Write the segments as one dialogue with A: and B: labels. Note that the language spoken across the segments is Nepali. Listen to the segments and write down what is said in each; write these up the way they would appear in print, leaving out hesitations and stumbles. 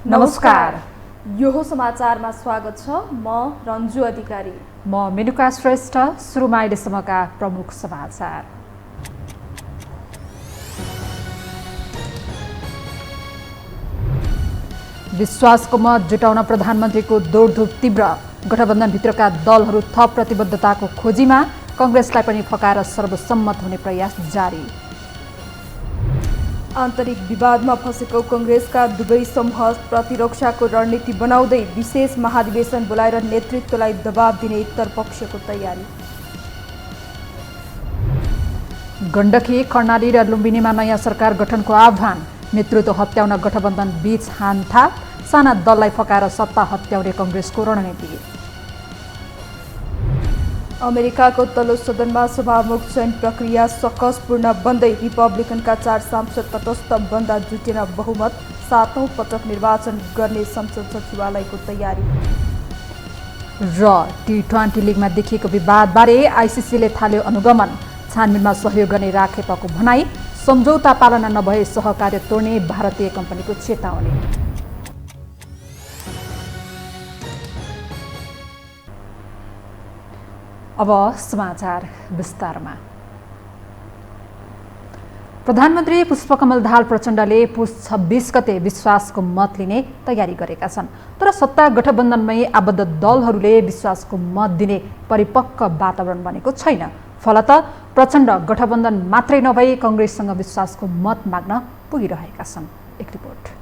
A: नमस्कार।
B: यो हो समाचारमा स्वागत छ। म रन्जु अधिकारी।
A: म मेनुका श्रेष्ठ। सुरुमा अहिलेसम्मका प्रमुख समाचार। विश्वासको मत जुटाउन प्रधानमन्त्रीको दौडधुप तीव्र। गठबन्धनभित्रका दलहरू थप प्रतिबद्धताको खोजीमा। कांग्रेसलाई पनि फकाएर सर्वसम्मत हुने प्रयास जारी।
B: आन्तरिक विवादमा फँसेको कांग्रेसका दुवै समूह प्रतिरक्षाको रणनीति बनाउँदै विशेष महाधिवेशन बोलाएर नेतृत्वलाई दबाब दिने उत्तरपक्षको तयारी।
A: गण्डकी, कर्णाली र लुम्बिनीमा नयाँ सरकार गठनको आह्वान। नेतृत्व हत्याउन गठबन्धन बीच हानथाप। साना दललाई फकाएर सत्ता हत्याउने कांग्रेसको रणनीति।
B: अमेरिकाको तल्लो सदनमा सभामुख चयन प्रक्रिया सकसपूर्ण बन्दै रिपब्लिकनका 4 सांसद तटस्थ बन्दा जुटेन बहुमत। 7औं पटक निर्वाचन गर्ने संसद सचिवालयको तयारी।
A: र टी20 लिगमा देखिएको विवादबारे आईसीसीले थाल्यो अनुगमन। छानबिनमा सहयोग गर्ने राखेपको भनाई। सम्झौता पालना नभए सहकार्य तोड्ने भारतीय कम्पनीको चेतावनी। अब समाचार विस्तारमा। प्रधानमन्त्री पुष्पकमल दाहाल प्रचण्डले पुस 26 गते विश्वासको मत लिने तयारी गरेका छन्। तर सत्ता गठबन्धनमै आबद्ध दलहरूले विश्वासको मत दिने परिपक्व वातावरण बनेको छैन। फलत प्रचण्ड गठबन्धन मात्रै नभई कांग्रेससँग विश्वासको मत माग्न पुगिरहेका छन्। एक रिपोर्ट।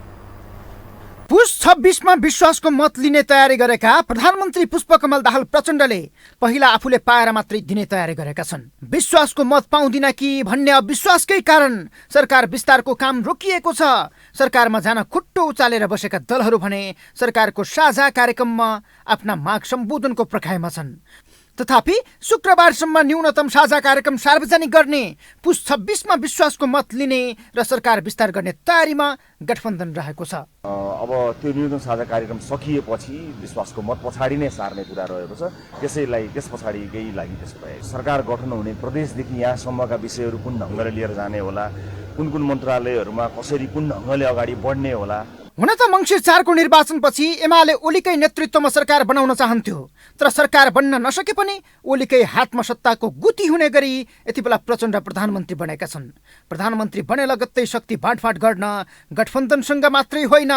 C: पुस 26 मा विश्वासको मत लिने तयारी गरेका प्रधानमन्त्री पुष्पकमल दाहाल प्रचण्डले पहिला आफूले पाएर मात्रै दिने तयारी गरेका छन्। विश्वासको मत पाउँदिन कि भन्ने अविश्वासकै कारण सरकार विस्तारको काम रोकिएको छ। सरकारमा जान खुट्टो उचालेर बसेका दलहरू भने सरकारको साझा कार्यक्रममा आफ्ना माग सम्बोधनको प्रक्रियामा छन्। तथापि शुक्रबारसम्म न्यूनतम साझा कार्यक्रम सार्वजनिक गर्ने, पुस 26 मा विश्वासको मत लिने र सरकार विस्तार गर्ने तयारीमा गठबन्धन रहेको छ।
D: अब त्यो न्यूनतम साझा कार्यक्रम सकिएपछि विश्वासको मत पछाडि नै सार्ने कुरा रहेको छ। त्यस पछाडिकै लागि त्यसो भए सरकार गठन हुने प्रदेशदेखि यहाँसम्मका विषयहरू कुन ढङ्गले लिएर जाने होला, कुन मन्त्रालयहरूमा कसरी कुन ढङ्गले अगाडि बढ्ने होला।
C: हुन त मङ्सिर 4 को निर्वाचनपछि एमाले ओलीकै नेतृत्वमा सरकार बनाउन चाहन्थ्यो। तर सरकार बन्न नसके पनि ओलीकै हातमा सत्ताको गुती हुने गरी यति बेला प्रचण्ड प्रधानमन्त्री बनेका छन्। प्रधानमन्त्री बने लगत्तै शक्ति बाँडफाँड गर्न गठबन्धनसँग मात्रै होइन,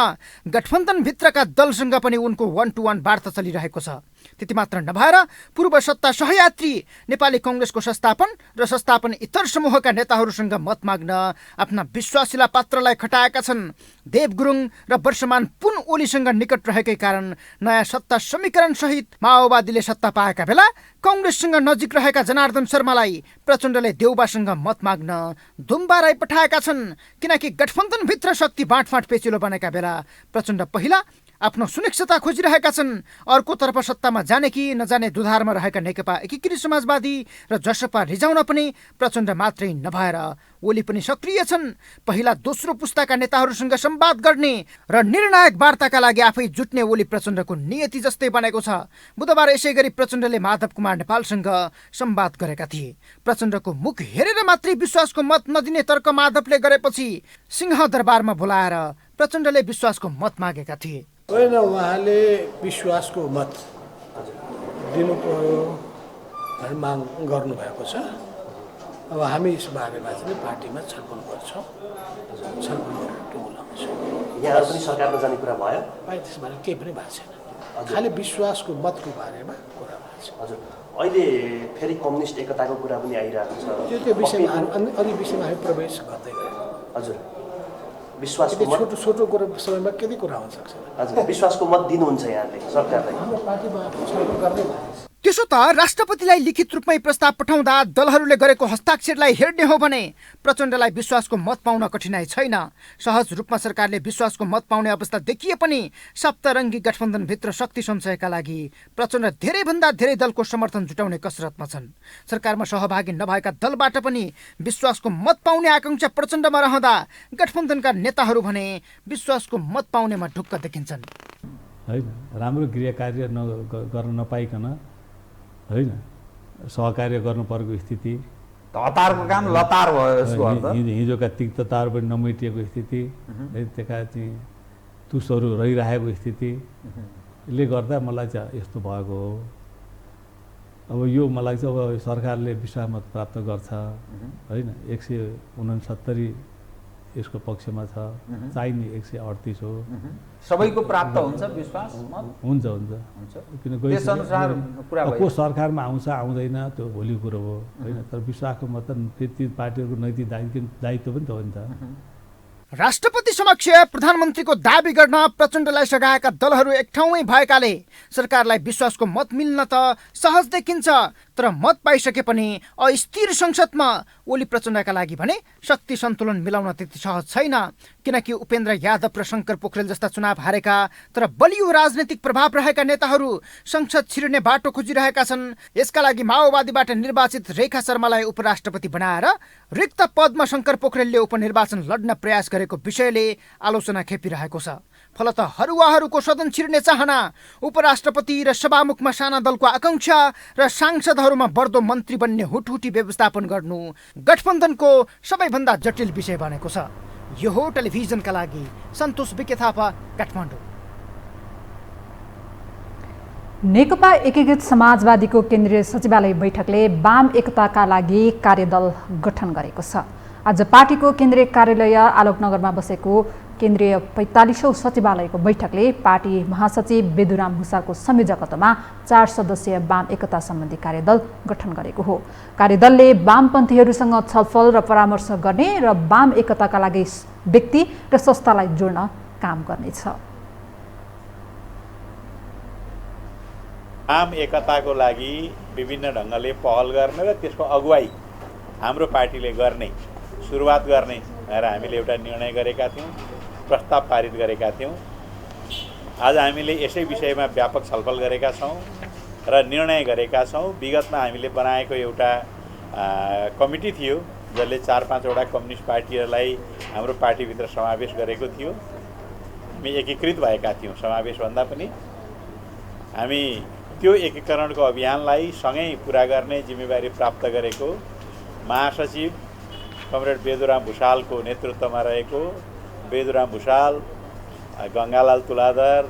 C: गठबन्धनभित्रका दलसँग पनि उनको 1-to-1 वार्ता चलिरहेको छ। त्यति मात्र नभएर पूर्व सत्ता सहयात्री नेपाली कांग्रेसको संस्थापन र संस्थापन इतर समूहका नेताहरूसँग मत माग्न आफ्ना विश्वासिला पात्रलाई खटाएका छन्। देव गुरुङ र वर्षमान पुन ओलीसँग निकट रहेकै कारण नयाँ सत्ता समीकरण सहित माओवादीले सत्ता पाएका बेला कांग्रेससँग नजिक रहेका जनार्दन शर्मालाई प्रचण्डले देउबासँग मत माग्न दुम्बाराई पठाएका छन्। किनकि गठबन्धनभित्र शक्ति बाँडफाँड पेचिलो बनेका बेला प्रचण्ड पहिला आफ्नो सुनिश्चितता खोजिरहेका छन्। अर्कोतर्फ सत्तामा जाने कि नजाने दुधारमा रहेका नेकपा एकीकृत समाजवादी र जसपा रिजाउन पनि प्रचण्ड मात्रै नभएर ओली पनि सक्रिय छन्। पहिला दोस्रो पुस्ताका नेताहरूसँग संवाद गर्ने र निर्णायक वार्ताका लागि आफै जुट्ने ओली प्रचण्डको नियति जस्तै बनेको छ। बुधबार यसै गरी प्रचण्डले माधव कुमार नेपालसँग संवाद गरेका थिए। प्रचण्डको मुख हेरेर मात्रै विश्वासको मत नदिने तर्क माधवले गरेपछि सिंहदरबारमा बोलाएर प्रचण्डले विश्वासको मत मागेका थिए।
E: होइन, उहाँले विश्वासको मत दिनु पर्यो भनेर माग गर्नुभएको छ। अब हामी यस बारेमा चाहिँ पार्टीमा छलफल गर्छौँ, छलफल गरेर टुङ्गोलाउँछौँ।
F: यहाँ पनि सरकारमा जाने कुरा भयो?
E: त्यसबारे केही पनि भएको छैन, खालि विश्वासको मतको बारेमा कुरा भएको छ।
F: हजुर, अहिले फेरि कम्युनिस्ट एकताको कुरा पनि आइरहेको छ।
E: त्यो विषयमा अघि विषयमा हामी प्रवेश गर्दै गयौँ।
F: हजुर, विश्वासको मत
E: छोटो कुरा समयमा के कुरा हुन सक्छ?
F: हजुर, विश्वासको मत दिनुहुन्छ यहाँले सरकारलाई?
E: हाम्रो पार्टीमा छलफल गर्दै भएको छ।
C: त्यसो त राष्ट्रपतिलाई लिखित रूपमै प्रस्ताव पठाउँदा दलहरूले गरेको हस्ताक्षरलाई हेर्ने हो भने प्रचण्डलाई विश्वासको मत पाउन कठिनाइ छैन। सहज रूपमा सरकारले विश्वासको मत पाउने अवस्था देखिए पनि सप्तरङ्गी गठबन्धनभित्र शक्ति सञ्चयका लागि प्रचण्ड धेरैभन्दा धेरै दलको समर्थन जुटाउने कसरतमा छन्। सरकारमा सहभागी नभएका दलबाट पनि विश्वासको मत पाउने आकांक्षा प्रचण्डमा रहँदा गठबन्धनका नेताहरू भने विश्वासको मत पाउनेमा ढुक्क देखिन्छन्।
G: होइन, राम्रो गृह कार्य गर्न नपाइकन होइन सहकार्य गर्नु पर्को स्थिति,
H: हतारको काम लतार भयो।
G: हिजोका तिक्तताहरू पनि नमेटिएको स्थिति, त्यहाँ चाहिँ तुसहरू रहिरहेको स्थितिले गर्दा मलाई चाहिँ यस्तो भएको हो। अब यो मलाई चाहिँ अब सरकारले विश्वासमत प्राप्त गर्छ होइन, 169 यसको पक्षमा छ, चाहिने 138 हो।
H: सबैको प्राप्त हुन्छ विश्वास मत?
G: हुन्छ किन
H: त्यसअनुसार कुरा भयो।
G: को सरकारमा आउँछ आउँदैन त्यो भोलिको कुरो हो होइन, तर विश्वासको मत फेरि ती पार्टीहरूको नैतिक दायित्व पनि त हो नि त।
C: राष्ट्रपति समक्ष प्रधानमन्त्रीको दाबी गर्न प्रचण्डलाई सघाएका दलहरू एक ठाउँमै भएकाले सरकारलाई विश्वासको मत मिल्न त सहज देखिन्छ, तर मत पाइसके पनि अस्थिर संसदमा ओली प्रचण्डका लागि भने शक्ति सन्तुलन मिलाउन त्यति सहज छैन, किनकि उपेन्द्र यादव र शङ्कर पोखरेल जस्ता चुनाव हारेका तर बलियो राजनीतिक प्रभाव रहेका नेताहरू संसद छिर्ने बाटो खोजिरहेका छन्। यसका लागि माओवादीबाट निर्वाचित रेखा शर्मालाई उपराष्ट्रपति बनाएर रिक्त पदमा शङ्कर पोखरेलले उपनिर्वाचन लड्न प्रयास गरेको विषयले आलोचना खेपिरहेको छ। फलत हरुवाहरूको सदन छिर्ने चाहना, उपराष्ट्रपति र सभामुखमा साना दलको आकांक्षा र सांसदहरूमा बढ्दो मन्त्री बन्ने हुटहुटी व्यवस्थापन गर्नु गठबन्धनको सबैभन्दा जटिल विषय बनेको छ। यो हो टेलिभिजनका लागि सन्तोष बिके थापा, काठमाडौँ।
A: नेकपा एकीकृत समाजवादीको केन्द्रीय सचिवालय बैठकले वाम एकताका लागि कार्यदल गठन गरेको छ। आज पार्टीको केन्द्रीय कार्यालय आलोकनगरमा बसेको केन्द्रीय 45औं सचिवालयको बैठकले पार्टी महासचिव बेदुराम भुसालको संयोजकत्वमा 4 सदस्यीय वाम एकता सम्बन्धी कार्यदल गठन गरेको हो। कार्यदलले वामपन्थीहरूसँग छलफल र परामर्श गर्ने र वाम एकताका लागि व्यक्ति र संस्थालाई जोड्न काम गर्नेछ।
I: वाम एकताको लागि विभिन्न ढङ्गले पहल गर्ने र त्यसको अगुवाई हाम्रो पार्टीले गर्ने, सुरुवात गर्ने भनेर हामीले एउटा निर्णय गरेका थियौँ, प्रस्ताव पारित गरेका थियौँ। आज हामीले यसै विषयमा व्यापक छलफल गरेका छौँ र निर्णय गरेका छौँ। विगतमा हामीले बनाएको एउटा कमिटी थियो जसले 4-5 वटा कम्युनिस्ट पार्टीहरूलाई हाम्रो पार्टीभित्र समावेश गरेको थियो। हामी एकीकृत भएका थियौँ। समावेशभन्दा पनि हामी त्यो एकीकरणको अभियानलाई सँगै पुरा गर्ने जिम्मेवारी प्राप्त गरेको महासचिव कमरेड बेदुराम भुसालको नेतृत्वमा रहेको बेदुराम भुसाल, गङ्गालाल तुलाधर,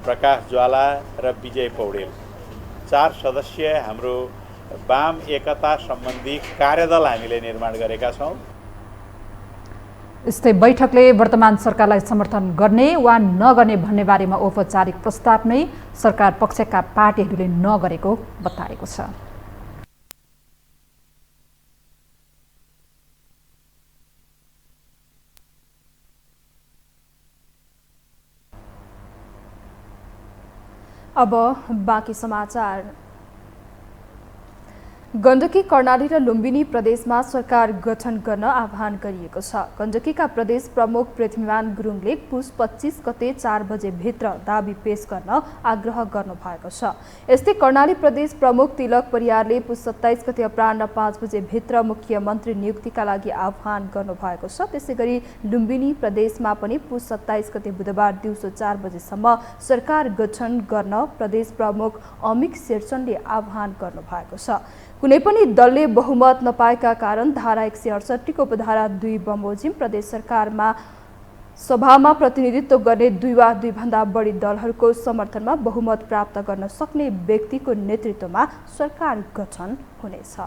I: प्रकाश ज्वाला र विजय पौडेल 4 सदस्यीय हाम्रो वाम एकता सम्बन्धी कार्यदल हामीले निर्माण गरेका छौँ।
A: यस्तै बैठकले वर्तमान सरकारलाई समर्थन गर्ने वा नगर्ने भन्ने बारेमा औपचारिक प्रस्ताव नै सरकार पक्षका पार्टीहरूले नगरेको बताएको छ।
B: अब बाँकी समाचार। गण्डकी, कर्णाली र लुम्बिनी प्रदेशमा सरकार गठन गर्न आह्वान गरिएको छ। गण्डकीका प्रदेश प्रमुख पृथ्वीमान गुरुङले पुस 25 गते 4 बजे भित्र दाबी पेश गर्न आग्रह गर्नु भएको छ। यस्तै कर्णाली प्रदेश प्रमुख तिलक परियारले पुस 27 गते अपराह्न 5 बजे भित्र मुख्यमन्त्री नियुक्तिका लागि आह्वान गर्नु भएको छ। त्यसैगरी लुम्बिनी प्रदेशमा पनि पुस 27 गते बुधबार दिउँसो 4 बजेसम्म सरकार गठन गर्न प्रदेश प्रमुख अमिक शेरचनले आह्वान गर्नु भएको छ। कुनै पनि दलले बहुमत नपाएका कारण धारा 168 को उपधारा 2 बमोजिम प्रदेश सरकारमा सभामा प्रतिनिधित्व गर्ने 2 वा 2 भन्दा बढी दलहरूको समर्थनमा बहुमत प्राप्त गर्न सक्ने व्यक्तिको नेतृत्वमा सरकार गठन हुनेछ।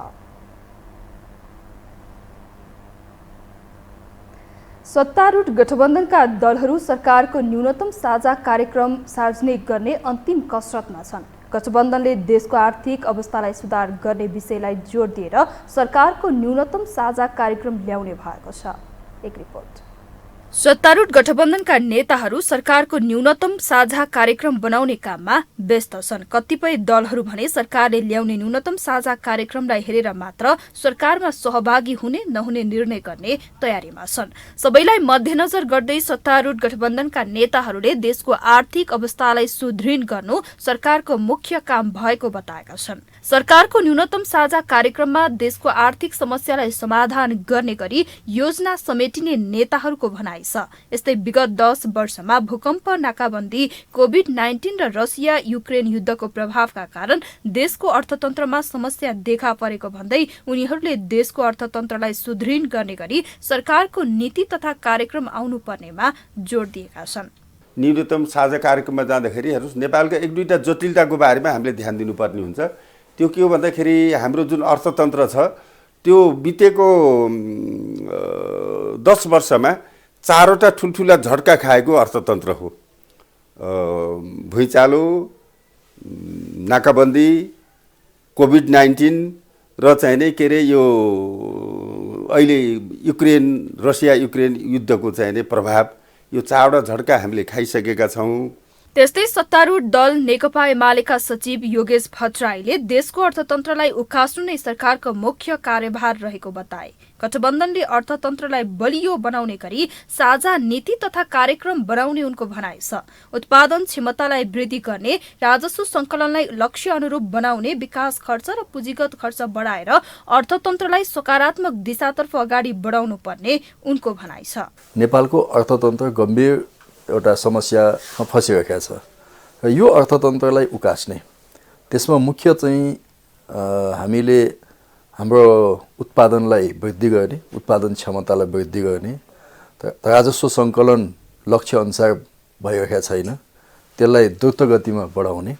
B: सत्तारूढ गठबन्धनका दलहरू सरकारको न्यूनतम साझा कार्यक्रम सार्वजनिक गर्ने अन्तिम कसरतमा छन्। गठबन्धनले देशको आर्थिक अवस्थालाई सुधार गर्ने विषयलाई जोड दिएर सरकारको न्यूनतम साझा कार्यक्रम ल्याउने भएको छ। एक रिपोर्ट। सत्तारूढ गठबन्धनका नेताहरू सरकारको न्यूनतम साझा कार्यक्रम बनाउने काममा व्यस्त छन्। कतिपय दलहरू भने सरकारले ल्याउने न्यूनतम साझा कार्यक्रमलाई हेरेर मात्र सरकारमा सहभागी हुने नहुने निर्णय गर्ने तयारीमा छन्। सबैलाई मध्यनजर गर्दै सत्तारूढ गठबन्धनका नेताहरूले देशको आर्थिक अवस्थालाई सुदृढ गर्नु सरकारको मुख्य काम भएको बताएका छन्। सरकारको न्यूनतम साझा कार्यक्रममा देशको आर्थिक समस्यालाई समाधान गर्ने गरी योजना समेटिने नेताहरूको भनाइ छ। यस्तै विगत 10 वर्षमा भूकम्प, नाकाबन्दी, कोभिड-19 र रसिया युक्रेन युद्धको प्रभावका कारण देशको अर्थतन्त्रमा समस्या देखा परेको भन्दै उनीहरूले देशको अर्थतन्त्रलाई सुदृढ गर्ने गरी सरकारको नीति तथा कार्यक्रम आउनुपर्नेमा जोड दिएका छन्।
J: न्यूनतम साझा कार्यक्रममा जाँदाखेरि हेर्नुहोस् नेपालका एक दुईवटा जटिलताको बारेमा हामीले ध्यान दिनुपर्ने हुन्छ। त्यो के हो भन्दाखेरि हाम्रो जुन अर्थतन्त्र छ त्यो बितेको 10 वर्षमा 4वटा ठुल्ठुला झड्का खाएको अर्थतन्त्र हो। भुइँचालो, नाकाबन्दी, कोभिड-19 र चाहिँ नै के अरे यो अहिले रसिया युक्रेन युद्धको चाहिँ नै प्रभाव, यो 4वटा झड्का हामीले खाइसकेका छौँ।
B: त्यस्तै सत्तारूढ दल नेकपा एमालेका सचिव योगेश भट्टराईले देशको अर्थतन्त्रलाई उकास्नु नै सरकारको मुख्य कार्यभार रहेको बताए। गठबन्धनले अर्थतन्त्रलाई बलियो बनाउने गरी साझा नीति तथा कार्यक्रम बनाउने उनको भनाइ छ। उत्पादन क्षमतालाई वृद्धि गर्ने, राजस्व संकलनलाई लक्ष्य अनुरूप बनाउने, विकास खर्च र पुँजीगत खर्च बढाएर अर्थतन्त्रलाई सकारात्मक दिशातर्फ अगाडि बढाउनु पर्ने उनको भनाइ छ।
K: नेपालको अर्थतन्त्र गम्भीर एउटा समस्यामा फँसिरहेको छ र यो अर्थतन्त्रलाई उकास्ने, त्यसमा मुख्य चाहिँ हामीले हाम्रो उत्पादनलाई वृद्धि गर्ने, उत्पादन क्षमतालाई वृद्धि गर्ने, राजस्व सङ्कलन लक्ष्य अनुसार भइरहेको छैन, त्यसलाई द्रुत गतिमा बढाउने,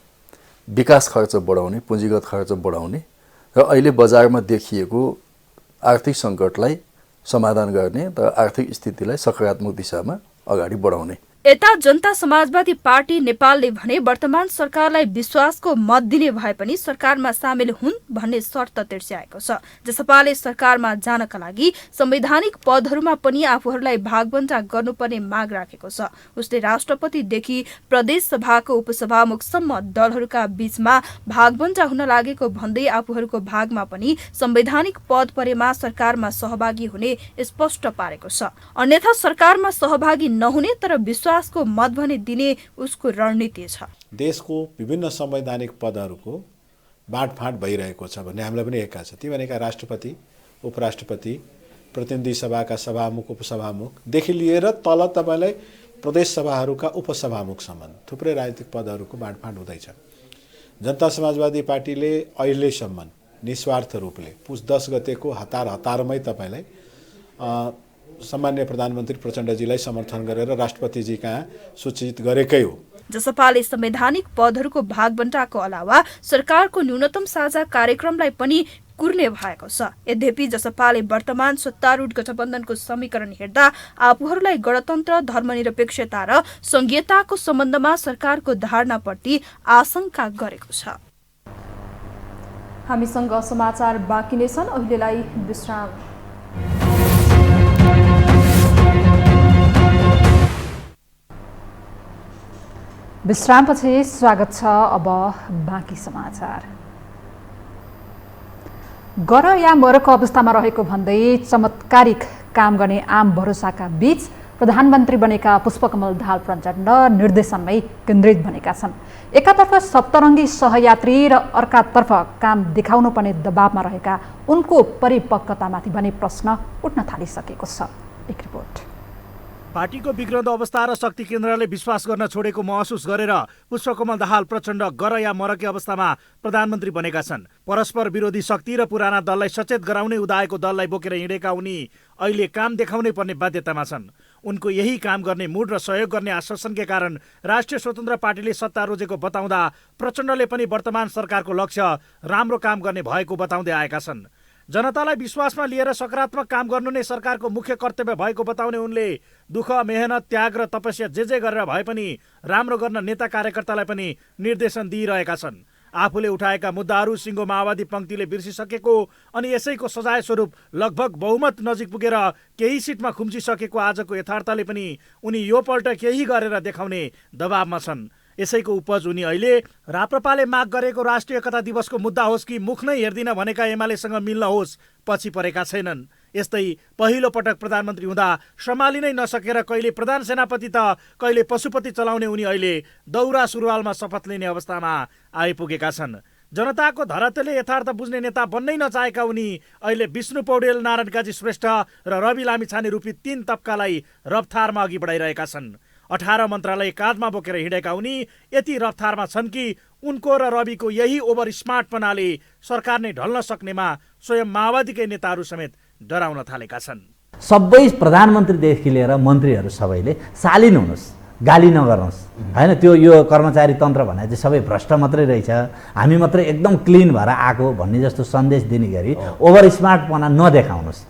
K: विकास खर्च बढाउने, पुँजीगत खर्च बढाउने र अहिले बजारमा देखिएको आर्थिक सङ्कटलाई समाधान गर्ने र आर्थिक स्थितिलाई सकारात्मक दिशामा अगाडि बढाउने।
B: यता जनता समाजवादी पार्टी नेपालले भने वर्तमान सरकारलाई विश्वासको मत दिने भए पनि सरकारमा सामेल हुन् भन्ने शर्त तिर्स्याएको छ। जसपाले सरकारमा जानका लागि संवैधानिक पदहरूमा पनि आफूहरूलाई भागबण्डा गर्नुपर्ने माग राखेको छ। उसले राष्ट्रपतिदेखि प्रदेश सभाको उपसभामुखसम्म दलहरूका बीचमा भागबण्डा हुन लागेको भन्दै आफूहरूको भागमा पनि संवैधानिक पद परेमा सरकारमा सहभागी हुने स्पष्ट पारेको छ। अन्यथा सरकारमा सहभागी नहुने तर विश्वासको मत भने दिने उसको रणनीति छ।
E: देशको विभिन्न संवैधानिक पदहरूको बाँडफाँड भइरहेको छ भन्ने हामीलाई पनि एका छ। ती भनेका राष्ट्रपति, उपराष्ट्रपति, प्रतिनिधि सभाका सभामुख, उपसभामुखदेखि लिएर तल तपाईँलाई प्रदेश सभाहरूका उपसभामुखसम्म थुप्रै राजनीतिक पदहरूको बाँडफाँड हुँदैछ। जनता समाजवादी पार्टीले अहिलेसम्म निस्वार्थ रूपले पुस 10 गतेको हतारमै तपाईँलाई सम्मान्य प्रधानमन्त्री प्रचण्डजीलाई समर्थन गरेर राष्ट्रपतिजी कहाँ सूचित गरेकै हो।
B: जसपाले संवैधानिक पदहरूको भागबण्डाको अलावा सरकारको न्यूनतम साझा कार्यक्रमलाई पनि कुर्ने भएको छ। यद्यपि जसपाले वर्तमान सत्तारूढ गठबन्धनको समीकरण हेर्दा आफूहरूलाई गणतन्त्र, धर्मनिरपेक्षता र संघीयताको सम्बन्धमा सरकारको धारणाप्रति आशंका गरेको छ। हामीसँग समाचार बाँकी नै छन्, अहिलेलाई विश्राम।
A: विश्रामपछि स्वागत छ। अब बाँकी समाचार। गर या मरको अवस्थामा रहेको भन्दै चमत्कारिक काम गर्ने आम भरोसाका बीच प्रधानमन्त्री बनेका पुष्पकमल दाहाल प्रचण्ड निर्देशनमै केन्द्रित बनेका छन्। एकातर्फ सप्तरङ्गी सहयात्री र अर्कातर्फ काम देखाउनुपर्ने दबावमा रहेका उनको परिपक्वतामाथि भने प्रश्न उठ्न थालिसकेको छ। एक रिपोर्ट।
C: पार्टीको बिग्रँदो अवस्था र शक्ति केन्द्रले विश्वास गर्न छोडेको महसुस गरेर पुष्पकमल दाहाल प्रचण्ड गर या मरकै अवस्थामा प्रधानमन्त्री बनेका छन्। परस्पर विरोधी शक्ति र पुराना दललाई सचेत गराउने उदाएको दललाई बोकेर हिँडेका उनी अहिले काम देखाउनै पर्ने बाध्यतामा छन्। उनको यही काम गर्ने मुड र सहयोग गर्ने आश्वासनका कारण राष्ट्रिय स्वतन्त्र पार्टीले सत्ता रोजेको बताउँदा प्रचण्डले पनि वर्तमान सरकारको लक्ष्य राम्रो काम गर्ने भएको बताउँदै आएका छन्। जनतालाई विश्वासमा लिएर सकारात्मक काम गर्नु नै सरकारको मुख्य कर्तव्य भएको बताउने उनले दुःख, मेहनत, त्याग र तपस्या जे गरेर भए पनि राम्रो गर्न नेता कार्यकर्तालाई पनि निर्देशन दिइरहेका छन्। आफूले उठाएका मुद्दाहरू सिङ्गो माओवादी पङ्क्तिले बिर्सिसकेको अनि यसैको सजाय स्वरूप लगभग बहुमत नजिक पुगेर केही सिटमा खुम्चिसकेको आजको यथार्थले पनि उनी यो पल्ट केही गरेर देखाउने दबावमा छन्। यसैको उपज उनी अहिले राप्रपाले माग गरेको राष्ट्रिय एकता दिवसको मुद्दा होस् कि मुख नै हेर्दिन भनेका एमालेसँग मिल्न होस् पछि परेका छैनन्। यस्तै पहिलो पटक प्रधानमन्त्री हुँदा सम्हालि नै नसकेर कहिले प्रधान सेनापति त कहिले पशुपति चलाउने उनी अहिले दौरा सुरुवालमा शपथ लिने अवस्थामा आइपुगेका छन्। जनताको धरतीले यथार्थ बुझ्ने नेता बन्नै नचाहेका उनी अहिले विष्णु पौडेल, नारायण काजी श्रेष्ठ र रवि लामिछाने रूपी 3 तबकालाई रफ्तारमा अघि बढाइरहेका छन्। 18 मन्त्रालय काँधमा बोकेर हिँडेका उनी यति रफ्तारमा छन् कि उनको र रविको यही ओभर स्मार्टपनाले सरकार नै ढल्न सक्नेमा स्वयं माओवादीकै नेताहरू समेत डराउन थालेका छन्।
L: सबै प्रधानमन्त्रीदेखि लिएर मन्त्रीहरू सबैले शालीन हुनुहोस्, गाली नगर्नुहोस् होइन। त्यो यो कर्मचारी तन्त्र भने चाहिँ सबै भ्रष्ट मात्रै रहेछ, हामी मात्रै एकदम क्लिन भएर आएको भन्ने जस्तो सन्देश दिने गरी ओभर स्मार्टपना नदेखाउनुहोस्।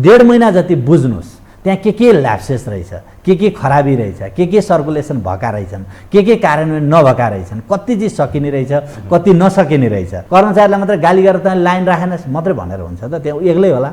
L: 1.5 महिना जति बुझ्नुहोस् त्यहाँ के ल्याप्सेस रहेछ, के खराबी रहेछ, के सर्कुलेसन भएका रहेछन्, के कार्यान्वयन नभएका रहेछन्, कति चिज सकिने रहेछ, कति नसकिने रहेछ। कर्मचारीलाई मात्रै गाली गरेर त लाइन राखेनस् मात्रै भनेर हुन्छ त, त्यो एक्लै होला,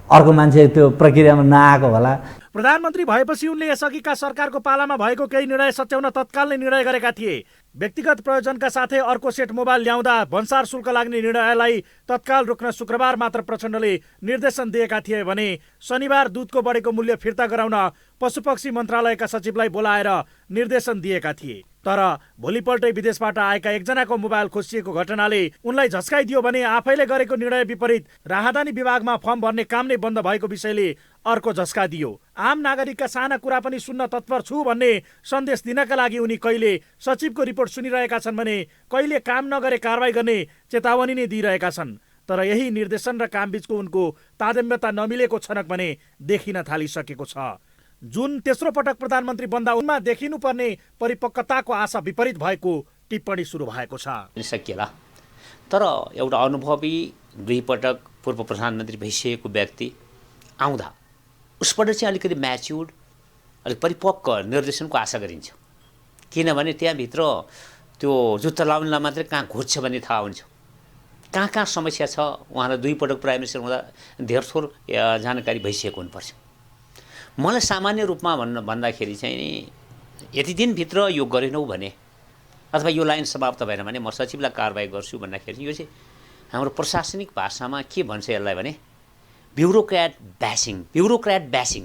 L: अर्को मान्छे त्यो प्रक्रियामा नआएको होला।
C: प्रधानमन्त्री भएपछि उनले यसअघिका सरकारको पालामा भएको केही निर्णय सच्याउन तत्काल नै निर्णय गरेका थिए। व्यक्तिगत प्रयोजनका साथै अर्को सेट मोबाइल ल्याउँदा भन्सार शुल्क लाग्ने निर्णयलाई तत्काल रोक्न शुक्रबार मात्र प्रचण्डले निर्देशन दिएका थिए भने शनिबार दुधको बढेको मूल्य फिर्ता गराउन पशुपक्षी मन्त्रालयका सचिवलाई बोलाएर निर्देशन दिएका थिए। तर भोलिपल्टै विदेशबाट आएका एकजनाको मोबाइल खोसिएको घटनाले उनलाई झस्काइदियो भने आफैले गरेको निर्णय विपरीत राहदानी विभागमा फर्म भर्ने काम नै बन्द भएको विषयले अर्को झस्का दियो। आम नागरिकका साना कुरा पनि सुन्न तत्पर छु भन्ने सन्देश दिनका लागि उनी कहिले सचिवको रिपोर्ट सुनिरहेका छन् भने कहिले काम नगरे कारवाही गर्ने चेतावनी नै दिइरहेका छन्। तर यही निर्देशन र कामबीचको उनको तारतम्यता नमिलेको छनक भने देखिन थालिसकेको छ। जुन तेस्रो पटक प्रधानमन्त्री बन्दा उनमा देखिनुपर्ने परिपक्वताको आशा विपरीत भएको टिप्पणी सुरु भएको छ।
M: सकिएला, तर एउटा अनुभवी 2 पटक पूर्व प्रधानमन्त्री भइसकेको व्यक्ति आउँदा उसबाट चाहिँ अलिकति म्याच्युर्ड, अलिक परिपक्व निर्देशनको आशा गरिन्छ। किनभने त्यहाँभित्र त्यो जुत्ता लाउनेलाई मात्रै कहाँ घुट्छ भन्ने थाहा हुन्छ, कहाँ समस्या छ। उहाँलाई 2 पटक प्राइम मिनिस्टर हुँदा धेर थोर जानकारी भइसकेको हुनुपर्छ। मलाई सामान्य रूपमा भन्दाखेरि चाहिँ यति दिनभित्र यो गरेनौ भने अथवा यो लाइन समाप्त भएन भने म सचिवलाई कारवाही गर्छु भन्दाखेरि यो चाहिँ हाम्रो प्रशासनिक भाषामा के भन्छ यसलाई भने ब्युरोक्राट ब्यासिङ,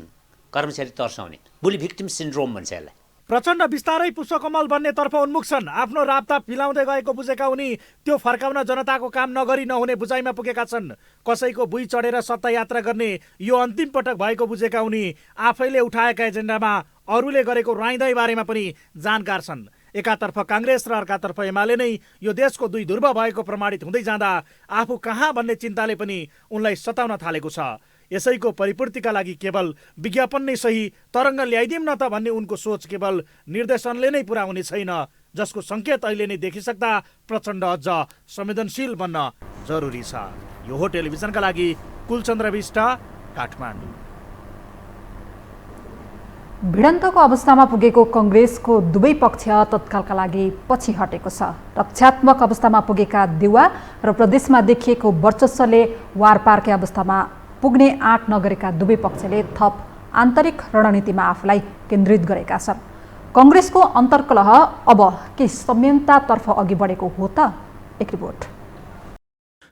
M: कर्मचारी तर्साउने, बुली भिक्टिम सिन्ड्रोम भन्छ यसलाई।
C: प्रचण्ड बिस्तारै पुष्पकमल बन्नेतर्फ उन्मुख छन्। आफ्नो राप्ता पिलाउँदै गएको बुझेका उनी त्यो फर्काउन जनताको काम नगरी नहुने बुझाइमा पुगेका छन्। कसैको बुई चढेर सत्ता यात्रा गर्ने यो अन्तिम पटक भएको बुझेका उनी आफैले उठाएका एजेन्डामा अरूले गरेको राइदाई बारेमा पनि जानकार छन्। एकातर्फ काङ्ग्रेस र अर्कातर्फ एमाले नै यो देशको 2 ध्रुव भएको प्रमाणित हुँदै जाँदा आफू कहाँ भन्ने चिन्ताले पनि उनलाई सताउन थालेको छ। यसैको परिपूर्तिका लागि केवल विज्ञापन नै सही, तरङ्ग ल्याइदिउँ न त भन्ने उनको सोच केवल निर्देशनले नै पुरा हुने छैन, जसको सङ्केत अहिले नै देखिसक्दा प्रचण्ड अझ संवेदनशील बन्न जरुरी छ। यो हो टेलिभिजनका लागि कुलचन्द्र विष्ट, काठमाडौँ।
A: भिडन्तको अवस्थामा पुगेको कङ्ग्रेसको दुवै पक्ष तत्कालका लागि पछि हटेको छ। रक्षात्मक अवस्थामा पुगेका देउवा र प्रदेशमा देखिएको वर्चस्वले वारपारकै अवस्थामा पुग्ने आँट नगरेका दुवै पक्षले थप आन्तरिक रणनीतिमा आफूलाई केन्द्रित गरेका छन्। कङ्ग्रेसको अन्तर्कलह अब के संयमतातर्फ अघि बढेको हो त? एक रिपोर्ट।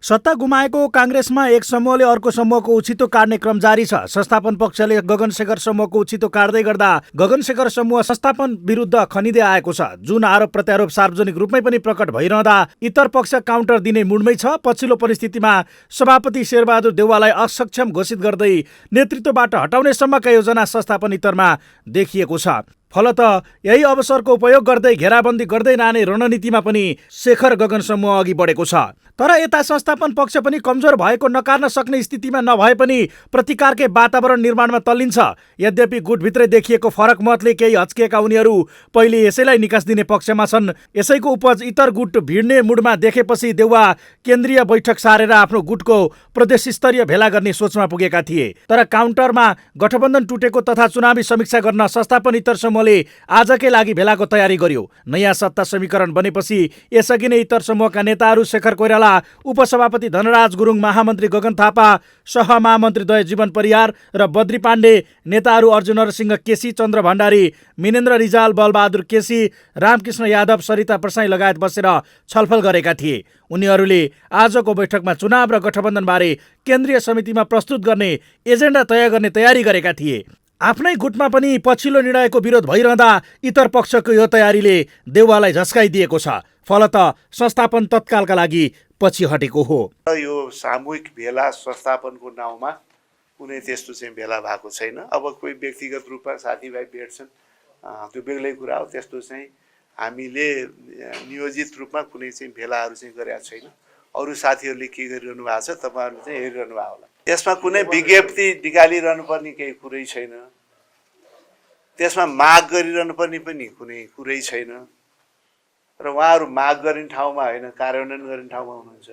C: सत्ता गुमाएको काङ्ग्रेसमा एक समूहले अर्को समूहको उछितो काट्ने क्रम जारी छ। संस्थापन पक्षले गगनशेखर समूहको उछितो काट्दै गर्दा गगनशेखर समूह संस्थापन विरुद्ध खनिँदै आएको छ। जुन आरोप प्रत्यारोप सार्वजनिक रूपमै पनि प्रकट भइरहँदा इतर पक्ष काउन्टर दिने मुडमै छ। पछिल्लो परिस्थितिमा सभापति शेरबहादुर देउवालाई असक्षम घोषित गर्दै नेतृत्वबाट हटाउने सम्मका योजना संस्थापन इतरमा देखिएको छ। फलत यही अवसरको उपयोग गर्दै घेराबन्दी गर्दै लाने रणनीतिमा पनि शेखर गगन समूह अघि बढेको छ। तर यता संस्थापन पक्ष पनि कमजोर भएको नकार्न सक्ने स्थितिमा नभए पनि प्रतिकारकै वातावरण निर्माणमा तल्लिन्छ। यद्यपि गुटभित्रै देखिएको फरक मतले केही हच्किएका उनीहरू पहिले यसैलाई निकास दिने पक्षमा छन्। यसैको उपज इतर गुट भिड्ने मुडमा देखेपछि देउवा केन्द्रीय बैठक सारेर आफ्नो गुटको प्रदेश स्तरीय भेला गर्ने सोचमा पुगेका थिए। तर काउन्टरमा गठबन्धन टुटेको तथा चुनावी समीक्षा गर्न संस्थापन इतर समूहले आजकै लागि भेलाको तयारी गर्यो। नयाँ सत्ता समीकरण बनेपछि यसअघि नै इतर समूहका नेताहरू शेखर कोइराला, उपसभापति धनराज गुरुङ, महामन्त्री गगन थापा, सहमहामन्त्री दय जीवन परियार र बद्री पाण्डे, नेताहरू अर्जुन नरसिंह केसी, चन्द्र भण्डारी, मिनेन्द्र रिजाल, बलबहादुर केसी, रामकृष्ण यादव, सरिता प्रसाई लगायत बसेर छलफल गरेका थिए। उनीहरूले आजको बैठकमा चुनाव र गठबन्धनबारे केन्द्रीय समितिमा प्रस्तुत गर्ने एजेन्डा तय गर्ने तयारी गरेका थिए। आफ्नै गुटमा पनि पछिल्लो निर्णयको विरोध भइरहँदा इतर पक्षको यो तयारीले देउवालाई झस्काइदिएको छ। फलत संस्थापन तत्कालका लागि पछि हटेको हो।
N: यो सामूहिक भेला संस्थापनको नाउँमा कुनै त्यस्तो चाहिँ भेला भएको छैन। अब कोही व्यक्तिगत रूपमा साथीभाइ भेट्छन्, त्यो बेग्लै कुरा हो। त्यस्तो चाहिँ हामीले नियोजित रूपमा कुनै चाहिँ भेलाहरू चाहिँ गरेका छैन। अरू साथीहरूले के गरिरहनु भएको छ तपाईँहरूले चाहिँ हेरिरहनु भएको होला। यसमा कुनै विज्ञप्ति निकालिरहनु पर्ने केही कुरै छैन। त्यसमा माग गरिरहनु पर्ने पनि कुनै कुरै छैन र उहाँहरू माग गर्ने ठाउँमा होइन कार्यान्वयन गर्ने ठाउँमा हुनुहुन्छ।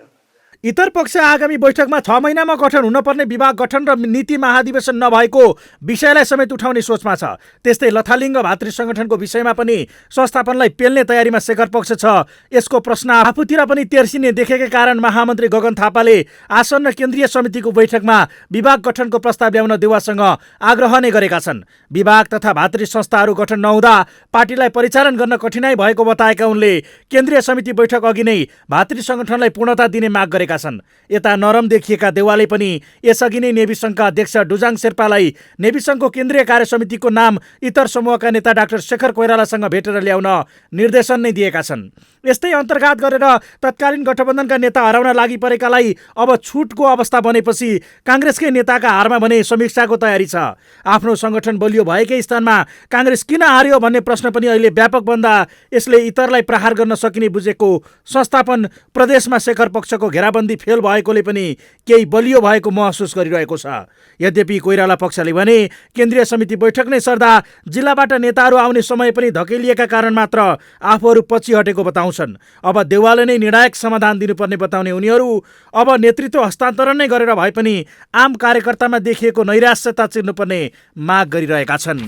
C: इतर पक्ष आगामी बैठकमा 6 महिनामा गठन हुनुपर्ने विभाग गठन र नीति महाधिवेशन नभएको विषयलाई समेत उठाउने सोचमा छ। त्यस्तै लथालिङ्ग भातृ सङ्गठनको विषयमा पनि संस्थापनलाई पेल्ने तयारीमा शेखर पक्ष छ। यसको प्रश्न आफूतिर पनि तेर्सिने देखेकै कारण महामन्त्री गगन थापाले आसन्न केन्द्रीय समितिको बैठकमा विभाग गठनको प्रस्ताव ल्याउन देउवासँग आग्रह नै गरेका छन्। विभाग तथा भातृ संस्थाहरू गठन नहुँदा पार्टीलाई परिचालन गर्न कठिनाई भएको बताएका उनले केन्द्रीय समिति बैठक अघि नै भातृ सङ्गठनलाई पूर्णता दिने माग गरेका छन्। यता नरम देखिएका देवालले पनि यसअघि नै नेभी सङ्घका अध्यक्ष डुजाङ शेर्पालाई नेभी सङ्घको केन्द्रीय कार्य समितिको नाम इतर समूहका नेता डाक्टर शेखर कोइरालासँग भेटेर ल्याउन निर्देशन नै दिएका छन्। यस्तै अन्तर्घात गरेर तत्कालीन गठबन्धनका नेता हराउन लागि परेकालाई अब छुटको अवस्था बनेपछि काङ्ग्रेसकै नेताका हारमा भने समीक्षाको तयारी छ। आफ्नो सङ्गठन बलियो भएकै स्थानमा काङ्ग्रेस किन हार्यो भन्ने प्रश्न पनि अहिले व्यापक बन्दा यसले इतरलाई प्रहार गर्न सकिने बुझेको संस्थापन प्रदेशमा शेखर पक्षको घेराबन्दी फेल भएकोले पनि केही बलियो भएको महसुस गरिरहेको छ। यद्यपि कोइराला पक्षले भने केन्द्रीय समिति बैठक नै सर्दा जिल्लाबाट नेताहरू आउने समय पनि धकेलिएका कारण मात्र आफूहरू पछि हटेको बताउँछन्। अब देउवाले नै निर्णायक समाधान दिनुपर्ने बताउने उनीहरू अब नेतृत्व हस्तान्तरण नै गरेर भए पनि आम कार्यकर्तामा देखिएको नैराश्यता चिर्नुपर्ने माग गरिरहेका छन्।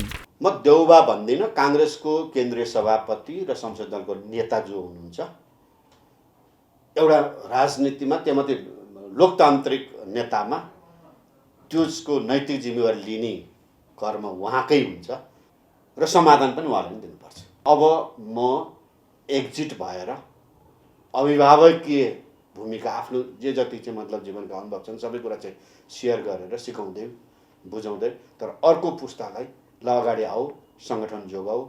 O: म देउबा भन्दिनँ, काङ्ग्रेसको केन्द्रीय सभापति र संसद दलको नेता जो हुनुहुन्छ, एउटा राजनीतिमा त्यहाँमाथि लोकतान्त्रिक नेतामा त्यसको नैतिक जिम्मेवारी लिने कर्म उहाँकै हुन्छ र समाधान पनि उहाँले पनि दिनुपर्छ। अब म एक्जिट भएर अभिभावकीय भूमिका आफ्नो जे जति चाहिँ मतलब जीवनका अनुभव छन् सबै कुरा चाहिँ सेयर गरेर सिकाउँदै बुझाउँदै तर अर्को पुस्तालाई ल अगाडि आऊ, सङ्गठन जोगाऊ,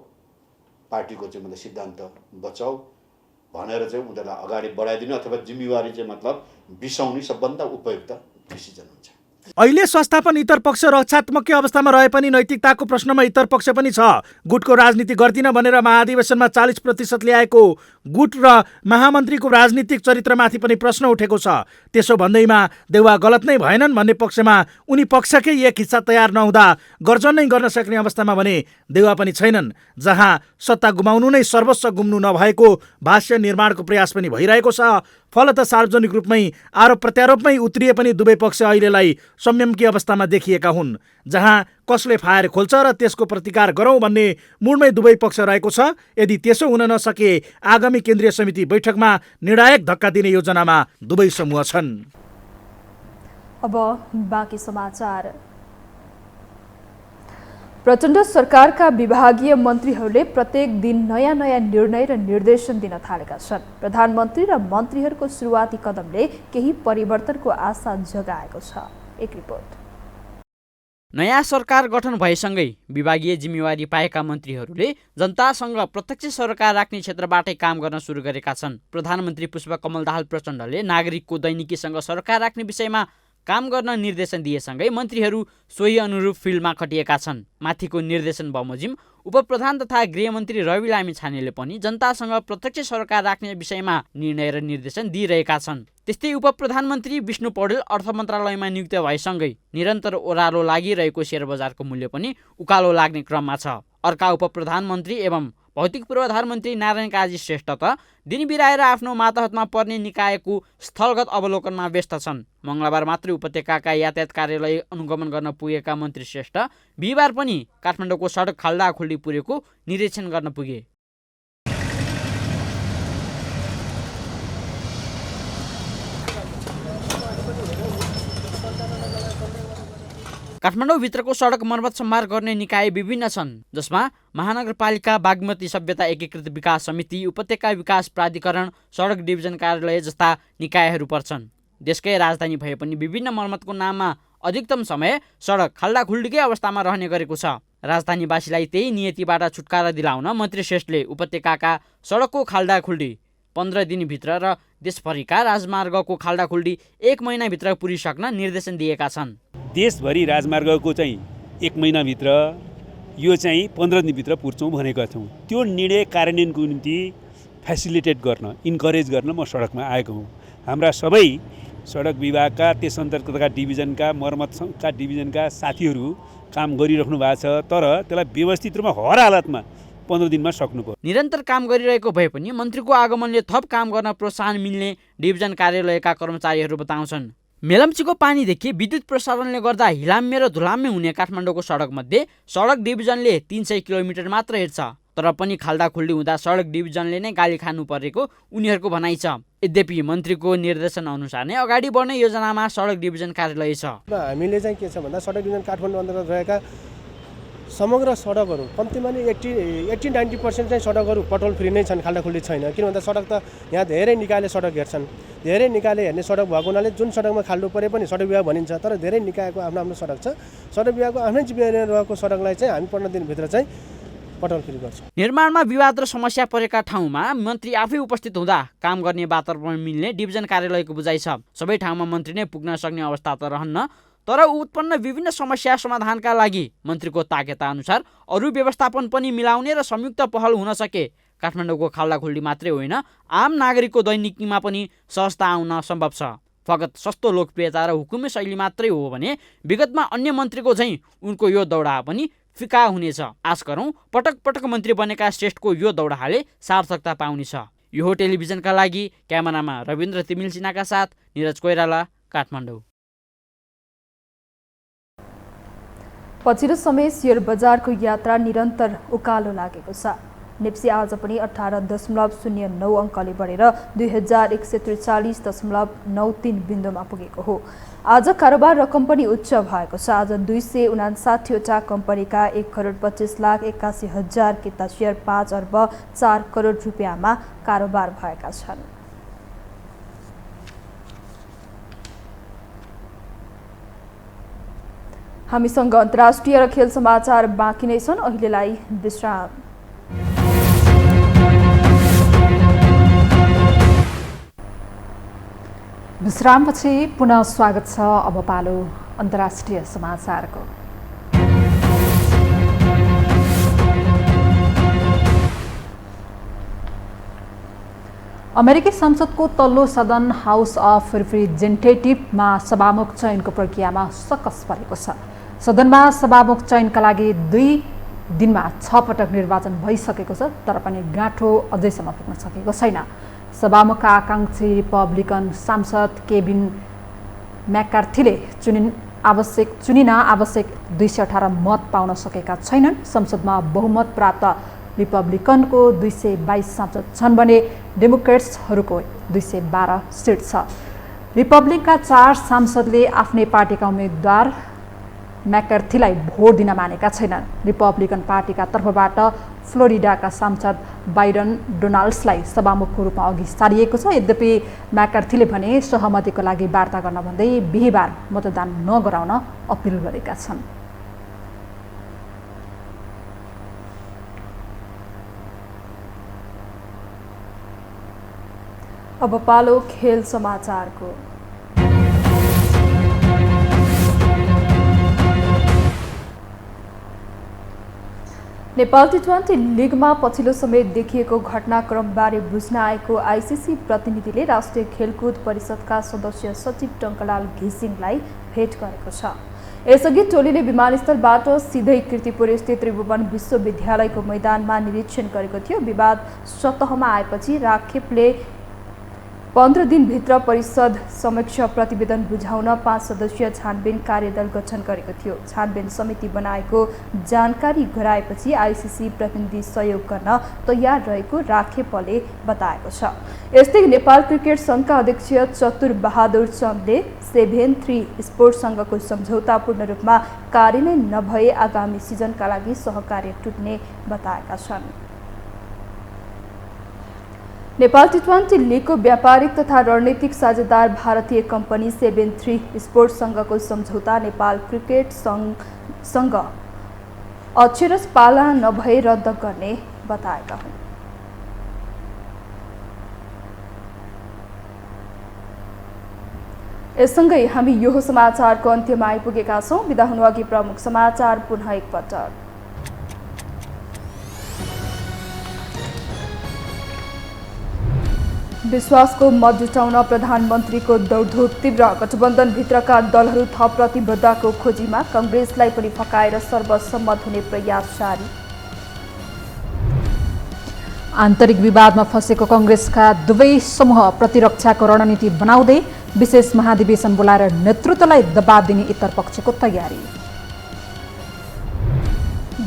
O: पार्टीको चाहिँ मतलब सिद्धान्त बचाऊ भनेर चाहिँ उनीहरूलाई अगाडि बढाइदिनु अथवा जिम्मेवारी चाहिँ मतलब बिसाउने सबभन्दा उपयुक्त डिसिजन हुन्छ।
C: अहिले संस्थापन इतर पक्ष रक्षात्मक अवस्थामा रहे पनि नैतिकताको प्रश्नमा इतर पक्ष पनि छ। गुटको राजनीति गर्दिन भनेर महाधिवेशनमा 40% ल्याएको गुट र महामन्त्रीको राजनीतिक चरित्रमाथि पनि प्रश्न उठेको छ। त्यसो भन्दैमा देउवा गलत नै भएनन् भन्ने पक्षमा उनी पक्षकै एक हिस्सा तयार नहुँदा गर्जन नै गर्न सक्ने अवस्थामा भने देउवा पनि छैनन्। जहाँ सत्ता गुमाउनु नै सर्वस्व गुम्नु नभएको भाष्य निर्माणको प्रयास पनि भइरहेको छ। फलत सार्वजनिक रूपमै आरोप प्रत्यारोपमै उत्रिए पनि दुवै पक्ष अहिलेलाई संयमकी अवस्थामा देखिएका हुन्। जहाँ कसले फायर खोल्छ र त्यसको प्रतिकार गरौँ भन्ने मुडमै दुवै पक्ष रहेको छ। यदि त्यसो हुन नसके आगामी केन्द्रीय समिति बैठकमा निर्णायक धक्का दिने योजनामा दुवै समूह छन्।
B: अब बाँकी समाचार। प्रचण्ड सरकारका विभागीय मन्त्रीहरूले प्रत्येक दिन नयाँ नयाँ निर्णय र निर्देशन दिन थालेका छन्। प्रधानमन्त्री र मन्त्रीहरूको सुरुवाती कदमले केही परिवर्तनको आशा जगाएको छ। एक रिपोर्ट।
P: नयाँ सरकार गठन भएसँगै विभागीय जिम्मेवारी पाएका मन्त्रीहरूले जनतासँग प्रत्यक्ष सरकार राख्ने क्षेत्रबाटै काम गर्न सुरु गरेका छन्। प्रधानमन्त्री पुष्पकमल दाहाल प्रचण्डले नागरिकको दैनिकीसँग सरकार राख्ने विषयमा काम गर्न निर्देशन दिएसँगै मन्त्रीहरू सोही अनुरूप फिल्डमा खटिएका छन्। माथिको निर्देशन बमोजिम उपप्रधान तथा गृहमन्त्री रवि लामिछानेले पनि जनतासँग प्रत्यक्ष सरकार राख्ने विषयमा निर्णय र निर्देशन दिइरहेका छन्। त्यस्तै उपप्रधानमन्त्री विष्णु पौडेल अर्थ मन्त्रालयमा नियुक्त भएसँगै निरन्तर ओह्रालो लागिरहेको शेयर बजारको मूल्य पनि उकालो लाग्ने क्रममा छ। अर्का उपप्रधानमन्त्री एवं भौतिक पूर्वाधार मन्त्री नारायण काजी श्रेष्ठ त दिन बिराएर आफ्नो मातहतमा पर्ने निकायको स्थलगत अवलोकनमा व्यस्त छन्। मङ्गलबार मात्रै उपत्यकाका यातायात कार्यालय अनुगमन गर्न पुगेका मन्त्री श्रेष्ठ बिहिबार पनि काठमाडौँको सडक खाल्डाखुल्डी पुगेको निरीक्षण गर्न पुगे। काठमाडौँभित्रको सडक मर्मत सम्भार गर्ने निकाय विभिन्न छन्, जसमा महानगरपालिका, बागमती सभ्यता एकीकृत विकास समिति, उपत्यका विकास प्राधिकरण, सडक डिभिजन कार्यालय जस्ता निकायहरू पर्छन्। देशकै राजधानी भए पनि विभिन्न मर्मतको नाममा अधिकतम समय सडक खाल्डाखुल्डीकै अवस्थामा रहने गरेको छ। राजधानीवासीलाई त्यही नियतिबाट छुटकारा दिलाउन मन्त्री श्रेष्ठले उपत्यकाका सडकको खाल्डाखुल्डी 15 दिनभित्र र देशभरिका राजमार्गको खाल्डाखुल्डी 1 महिनाभित्र पुरिसक्न निर्देशन दिएका छन्।
Q: देशभरि राजमार्गको चाहिँ 1 महिनाभित्र यो चाहिँ 15 दिनभित्र पुर्छौँ भनेका छौँ। त्यो निर्णय कार्यान्वयनको निम्ति फेसिलिटेट गर्न, इन्करेज गर्न म सडकमा आएको हुँ। हाम्रा सबै सडक विभागका, त्यस अन्तर्गतका डिभिजनका, मर्मतका डिभिजनका साथीहरू काम गरिराख्नु भएको छ, तर त्यसलाई व्यवस्थित रूपमा हर हालतमा 15 दिनमा सक्नु पर्यो।
P: निरन्तर काम गरिरहेको भए पनि मन्त्रीको आगमनले थप काम गर्न प्रोत्साहन मिल्ने डिभिजन कार्यालयका कर्मचारीहरू बताउँछन्। मेलम्चीको पानीदेखि विद्युत प्रसारणले गर्दा हिलाम्मे र धुलाम्मे हुने काठमाडौँको सडकमध्ये सडक डिभिजनले 300 किलोमिटर मात्र हेर्छ। तर पनि खाल्डाखुल्डी हुँदा सडक डिभिजनले नै गाली खानु परेको उनीहरूको भनाइ छ। यद्यपि मन्त्रीको निर्देशन अनुसार नै अगाडि बढ्ने योजनामा सडक डिभिजन कार्यालय छ।
R: हामीले चाहिँ के छ भन्दा सडक डिभिजन काठमाडौँ अन्तर्गत रहेका समग्र सडकहरू कम्तीमा नि 80-90% चाहिँ सडकहरू पटोल फ्री नै छन्, खाल्डाखुल्डी छैन। किन भन्दा सडक त यहाँ धेरै निकायले सडक हेर्छन्, धेरै निकायले हेर्ने सडक भएको हुनाले जुन सडकमा खाल्डो परे पनि सडक विभाग भनिन्छ, तर धेरै निकायको आफ्नो आफ्नो सडक छ। सडक विभागको आफ्नै जिम्मेवारी रहेको सडकलाई चाहिँ हामी 15 दिनभित्र चाहिँ पटोल फ्री गर्छौँ।
P: निर्माणमा विवाद र समस्या परेका ठाउँमा मन्त्री आफै उपस्थित हुँदा काम गर्ने वातावरण मिल्ने डिभिजन कार्यालयको बुझाइ छ। सबै ठाउँमा मन्त्री नै पुग्न सक्ने अवस्था त रहन्न, तर उत्पन्न विभिन्न समस्या समाधानका लागि मन्त्रीको ताकेता अनुसार अरू व्यवस्थापन पनि मिलाउने र संयुक्त पहल हुन सके काठमाडौँको खाल्डाखुल्डी मात्रै होइन, आम नागरिकको दैनिकीमा पनि सहजता आउन सम्भव छ। फगत सस्तो लोकप्रियता र हुकुमी शैली मात्रै हो भने विगतमा अन्य मन्त्रीको झैँ उनको यो दौडा पनि फिका हुनेछ। आश गरौँ पटक पटक मन्त्री बनेका श्रेष्ठको यो दौडाले सार्थकता पाउनेछ। यो टेलिभिजनका लागि क्यामेरामा रविन्द्र तिमिल सिन्हाका साथ निरज कोइराला, काठमाडौँ।
B: पछिल्लो समय शेयर बजारको यात्रा निरन्तर उकालो लागेको छ। नेप्सी आज पनि 18.09 अङ्कले बढेर 2143.93 बिन्दुमा पुगेको हो। आज कारोबार रकम पनि उच्च भएको छ। आज 259वटा कम्पनीका 1,25,81,000 किता शेयर 5 अर्ब 4 करोड रुपियाँमा कारोबार भएका छन्। हामीसँग अन्तर्राष्ट्रिय र खेल समाचार बाँकी नै छन्। अहिलेलाई विश्राम।
A: विश्रामपछि पुनः स्वागत छ। अब पालो अन्तर्राष्ट्रिय समाचारको। अमेरिकी संसदको तल्लो सदन हाउस अफ रिप्रेजेन्टेटिभमा सभामुख चयनको प्रक्रियामा सकस परेको छ। सदनमा सभामुख चयनका लागि 2 दिनमा 6 पटक निर्वाचन भइसकेको छ, तर पनि गाँठो अझैसम्म पुग्न सकेको छैन। सभामुखका आकाङ्क्षी रिपब्लिकन सांसद केभिन म्याकार्थीले चुनिन आवश्यक 218 मत पाउन सकेका छैनन्। संसदमा बहुमत प्राप्त रिपब्लिकनको 222 सांसद छन् भने डेमोक्रेट्सहरूको 212 सिट छ। रिपब्लिकनका 4 सांसदले आफ्नै पार्टीका उम्मेद्वार म्याकार्थीलाई भोट दिन मानेका छैनन्। रिपब्लिकन पार्टीका तर्फबाट फ्लोरिडाका सांसद बाइडन डोनाल्ड्सलाई सभामुखको रूपमा अघि सारिएको छ। यद्यपि म्याकार्थीले भने सहमतिको लागि वार्ता गर्न भन्दै बिहीबार मतदान नगराउन अपिल गरेका छन्।
B: अब पालो खेल समाचारको। नेपाल टी20 लिगमा पछिल्लो समय देखिएको घटनाक्रमबारे बुझ्न आएको आइसिसी प्रतिनिधिले राष्ट्रिय खेलकुद परिषदका सदस्य सचिव टङ्कलाल घिसिङलाई भेट गरेको छ। यसअघि टोलीले विमानस्थलबाट सिधै कीर्तिपुर स्थित त्रिभुवन विश्वविद्यालयको मैदानमा निरीक्षण गरेको थियो। विवाद सतहमा आएपछि राखेपले 15 दिनभित्र परिषद समक्ष प्रतिवेदन बुझाउन 5 सदस्यीय छानबिन कार्यदल गठन गरेको थियो। छानबिन समिति बनाएको जानकारी गराएपछि आइसिसी प्रतिनिधि सहयोग गर्न तयार रहेको राखेपले बताएको छ। यस्तै नेपाल क्रिकेट सङ्घका अध्यक्ष चतुर बहादुर चन्दले 7-3 स्पोर्ट्स सङ्घको सम्झौता पूर्ण रूपमा कार्यान्वयन नभए आगामी सिजनका लागि सहकार्य टुट्ने बताएका छन्। नेपाल टी20 लिगको व्यापारिक तथा रणनीतिक साझेदार भारतीय कम्पनी 7-3 स्पोर्ट्स सङ्घको सम्झौता नेपाल क्रिकेट सङ्घ अक्षरश पालना नभए रद्द गर्ने बताएका हुन्। यससँगै हामी यो समाचारको अन्त्यमा आइपुगेका छौँ। बिदा हुनुअघि प्रमुख समाचार पुनः एकपटक। विश्वासको मत जुटाउन प्रधानमन्त्रीको दौडधुप तीव्र। गठबन्धनभित्रका दलहरू थप प्रतिबद्धताको खोजीमा, कांग्रेसलाई पनि फकाएर सर्वसम्मत हुने प्रयास जारी।
A: आन्तरिक विवादमा फँसेको कांग्रेसका दुवै समूह प्रतिरक्षाको रणनीति बनाउँदै विशेष महाधिवेशन बोलाएर नेतृत्वलाई दबाब दिने इतरपक्षको तयारी।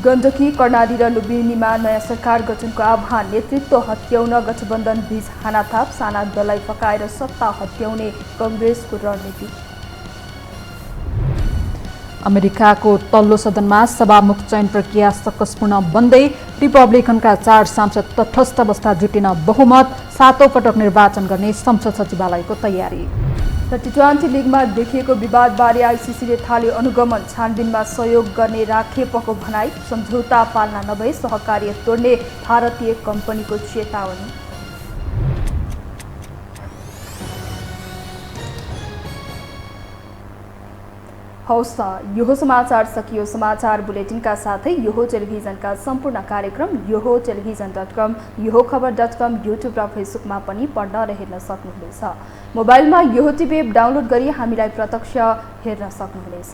B: गण्डकी, कर्णाली र लुम्बिनीमा नयाँ सरकार गठनको आह्वान। नेतृत्व हत्याउन गठबन्धन बीच हानाथाप, साना दललाई फकाएर सत्ता हत्याउने कांग्रेसको रणनीति।
A: अमेरिकाको तल्लो सदनमा सभामुख चयन प्रक्रिया सकसपूर्ण बन्दै रिपब्लिकनका 4 सांसद तटस्थ अवस्था जुटिन बहुमत, 7औं पटक निर्वाचन गर्ने संसद सचिवालयको तयारी।
B: र टी20 लिगमा देखिएको विवादबारे आइसिसीले थाल्यो अनुगमन। छानबिनमा सहयोग गर्ने राखेपको भनाई। सम्झौता पालना नभई सहकार्य तोड्ने भारतीय कम्पनीको चेतावनी। हौस् त यो समाचार सकियो। समाचार बुलेटिनका साथै यो टेलिभिजनका सम्पूर्ण कार्यक्रम यो टेलिभिजन.com, यो खबर.com, युट्युब र फेसबुकमा पनि पढ्न र हेर्न सक्नुहुनेछ। मोबाइलमा यो टिभी एप डाउनलोड गरी हामीलाई प्रत्यक्ष हेर्न सक्नुहुनेछ।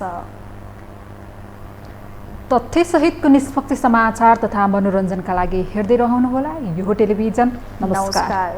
A: तथ्यसहितको निष्पक्ष समाचार तथा मनोरञ्जनका लागि हेर्दै रहनुहोला यो टेलिभिजन। नमस्कार।